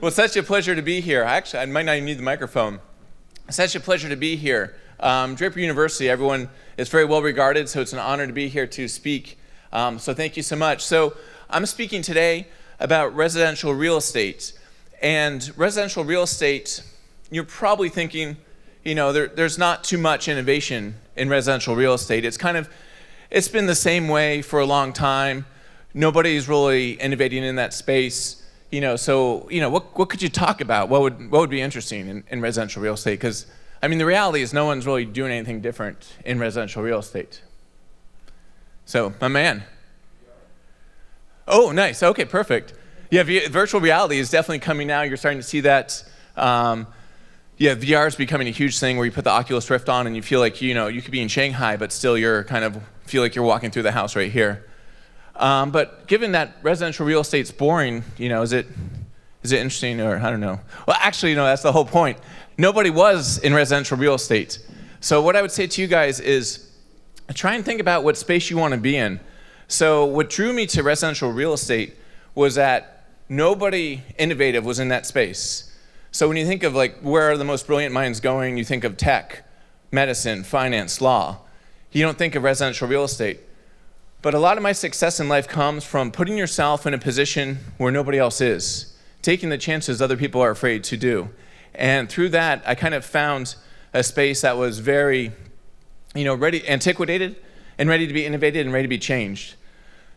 Well, it's such a pleasure to be here. Actually, I might not even need the microphone. It's such a pleasure to be here. Draper University, everyone is very well regarded, so it's an honor to be here to speak. So thank you so much. So I'm speaking today about residential real estate. And residential real estate, you're probably thinking, you know, there's not too much innovation in residential real estate. It's been the same way for a long time. Nobody's really innovating in that space. You know, so, you know, what could you talk about? What would be interesting in residential real estate? Because, I mean, the reality is no one's really doing anything different in residential real estate. So, my man. Oh, nice. Okay, perfect. Yeah, virtual reality is definitely coming now. You're starting to see that. Yeah, VR is becoming a huge thing where you put the Oculus Rift on and you feel like, you know, you could be in Shanghai, but still feel like you're walking through the house right here. But given that residential real estate's boring, you know, is it interesting, or I don't know. Well, actually, no, that's the whole point. Nobody was in residential real estate. So what I would say to you guys is try and think about what space you want to be in. So what drew me to residential real estate was that nobody innovative was in that space. So when you think of like where are the most brilliant minds going, you think of tech, medicine, finance, law. You don't think of residential real estate. But a lot of my success in life comes from putting yourself in a position where nobody else is, taking the chances other people are afraid to do. And through that, I kind of found a space that was very, you know, antiquated and ready to be innovated and ready to be changed.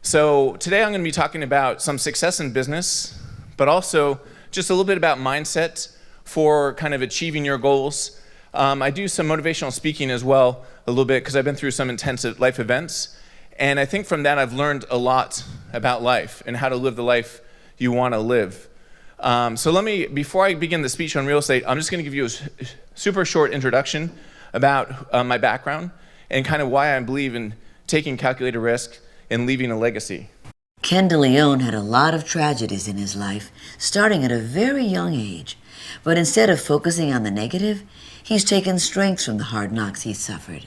So today I'm going to be talking about some success in business, but also just a little bit about mindset for kind of achieving your goals. I do some motivational speaking as well a little bit because I've been through some intensive life events. And I think from that I've learned a lot about life and how to live the life you want to live. So before I begin the speech on real estate, I'm just going to give you a super short introduction about my background and kind of why I believe in taking calculated risk and leaving a legacy. Ken DeLeon had a lot of tragedies in his life, starting at a very young age. But instead of focusing on the negative, he's taken strength from the hard knocks he's suffered.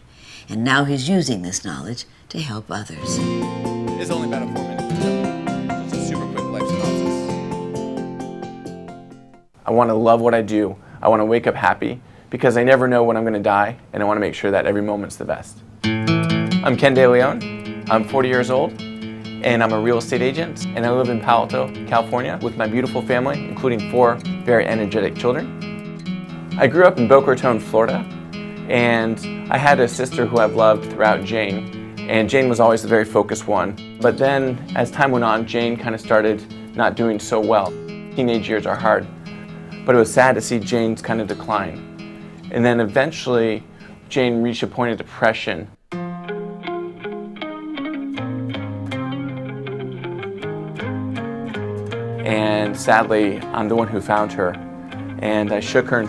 And now he's using this knowledge to help others. It's only about a 4-minute video. Just a super quick life synopsis. I want to love what I do. I want to wake up happy because I never know when I'm going to die, and I want to make sure that every moment's the best. I'm Ken DeLeon. I'm 40 years old, and I'm a real estate agent, and I live in Palo Alto, California with my beautiful family, including 4 very energetic children. I grew up in Boca Raton, Florida, and I had a sister who I've loved throughout, Jane. And Jane was always the very focused one. But then, as time went on, Jane kind of started not doing so well. Teenage years are hard. But it was sad to see Jane's kind of decline. And then eventually, Jane reached a point of depression. And sadly, I'm the one who found her. And I shook her,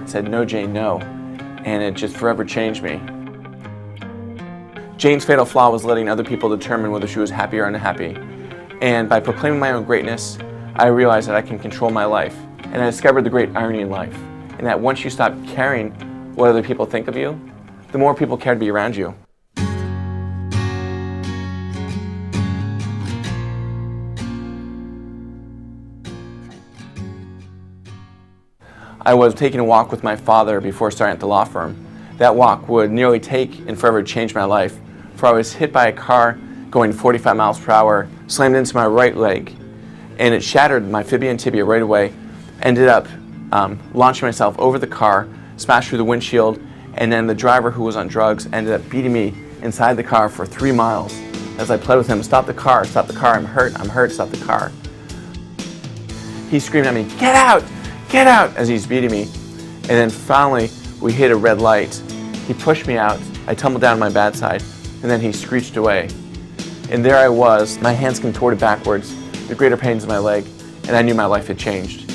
said, "No, Jane, no." And it just forever changed me. Jane's fatal flaw was letting other people determine whether she was happy or unhappy. And by proclaiming my own greatness, I realized that I can control my life. And I discovered the great irony in life, and that once you stop caring what other people think of you, the more people care to be around you. I was taking a walk with my father before starting at the law firm. That walk would nearly take and forever change my life, for I was hit by a car going 45 miles per hour, slammed into my right leg, and it shattered my fibia and tibia right away. Ended up launching myself over the car, smashed through the windshield, and then the driver, who was on drugs, ended up beating me inside the car for 3 miles as I pled with him, "Stop the car, I'm hurt, stop the car." He screamed at me, "Get out! Get out!" as he's beating me. And then finally, we hit a red light. He pushed me out. I tumbled down on my bad side, and then he screeched away. And there I was, my hands contorted backwards, the greater pains in my leg, and I knew my life had changed.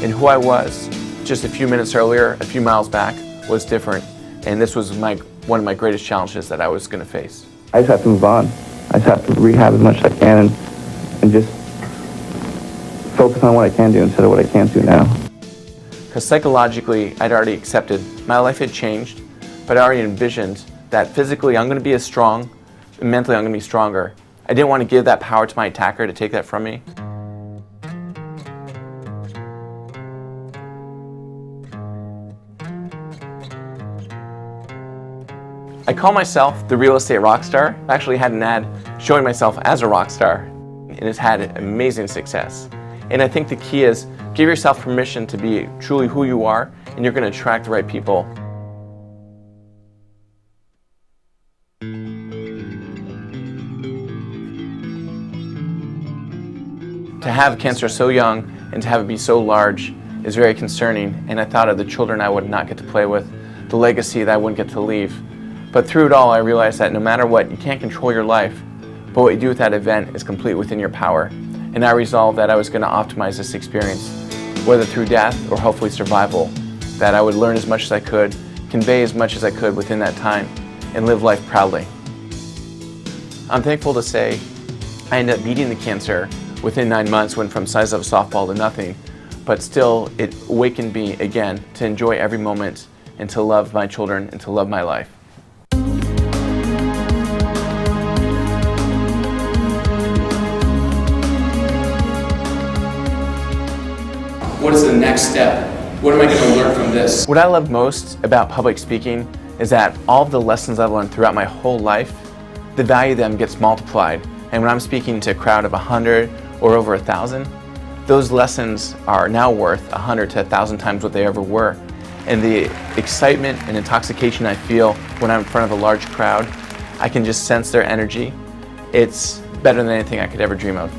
And who I was just a few minutes earlier, a few miles back, was different. And this was one of my greatest challenges that I was going to face. I just have to move on. I just have to rehab as much as I can and just focus on what I can do instead of what I can't do now. Because psychologically, I'd already accepted my life had changed, but I already envisioned that physically I'm going to be as strong, and mentally I'm going to be stronger. I didn't want to give that power to my attacker to take that from me. I call myself the real estate rock star. I actually had an ad showing myself as a rock star, and it's had amazing success. And I think the key is give yourself permission to be truly who you are, and you're going to attract the right people. To have cancer so young and to have it be so large is very concerning, and I thought of the children I would not get to play with, the legacy that I wouldn't get to leave. But through it all, I realized that no matter what, you can't control your life, but what you do with that event is completely within your power. And I resolved that I was going to optimize this experience, whether through death or hopefully survival, that I would learn as much as I could, convey as much as I could within that time, and live life proudly. I'm thankful to say I ended up beating the cancer within 9 months, went from size of a softball to nothing, but still it awakened me again to enjoy every moment and to love my children and to love my life. What is the next step? What am I going to learn from this? What I love most about public speaking is that all of the lessons I've learned throughout my whole life, the value of them gets multiplied. And when I'm speaking to a crowd of 100 or over 1,000, those lessons are now worth 100 to 1,000 times what they ever were. And the excitement and intoxication I feel when I'm in front of a large crowd, I can just sense their energy. It's better than anything I could ever dream of.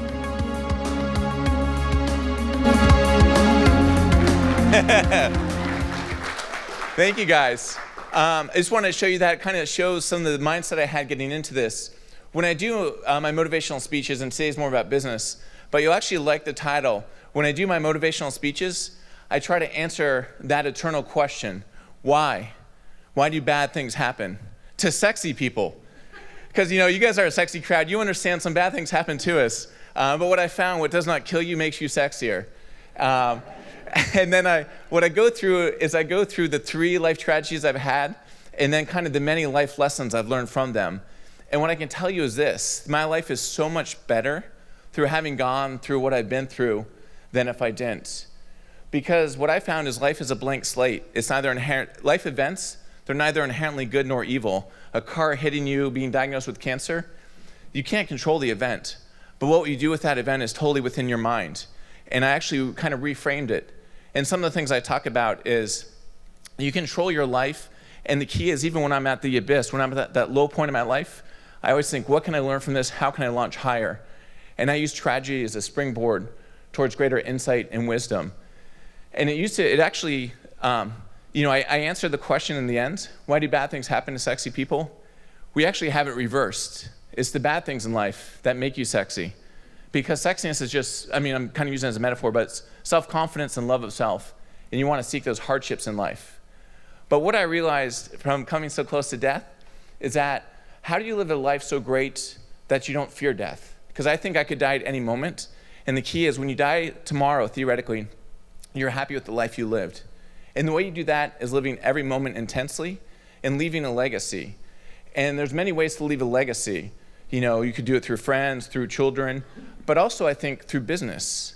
Thank you guys. I just want to show you that kind of shows some of the mindset I had getting into this. When I do my motivational speeches, and today's more about business, but you'll actually like the title. When I do my motivational speeches, I try to answer that eternal question, why? Why do bad things happen to sexy people? Because you guys are a sexy crowd. You understand some bad things happen to us. But what I found, what does not kill you makes you sexier. And then what I go through is I go through the 3 life tragedies I've had, and then kind of the many life lessons I've learned from them. And what I can tell you is this: my life is so much better through having gone through what I've been through than if I didn't. Because what I found is life is a blank slate. It's neither inherent. Life events, they're neither inherently good nor evil. A car hitting you, being diagnosed with cancer, you can't control the event. But what you do with that event is totally within your mind. And I actually kind of reframed it. And some of the things I talk about is you control your life, and the key is even when I'm at the abyss, when I'm at that low point in my life, I always think, what can I learn from this? How can I launch higher? And I use tragedy as a springboard towards greater insight and wisdom. And I answered the question in the end, why do bad things happen to sexy people? We actually have it reversed. It's the bad things in life that make you sexy. Because sexiness is just, I'm kind of using it as a metaphor, but it's self-confidence and love of self. And you want to seek those hardships in life. But what I realized from coming so close to death is that how do you live a life so great that you don't fear death? Because I think I could die at any moment. And the key is when you die tomorrow, theoretically, you're happy with the life you lived. And the way you do that is living every moment intensely and leaving a legacy. And there's many ways to leave a legacy. You could do it through friends, through children, but also I think through business.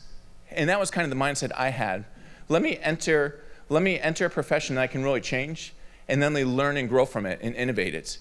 And that was kind of the mindset I had. Let me enter a profession that I can really change, and then learn and grow from it and innovate it.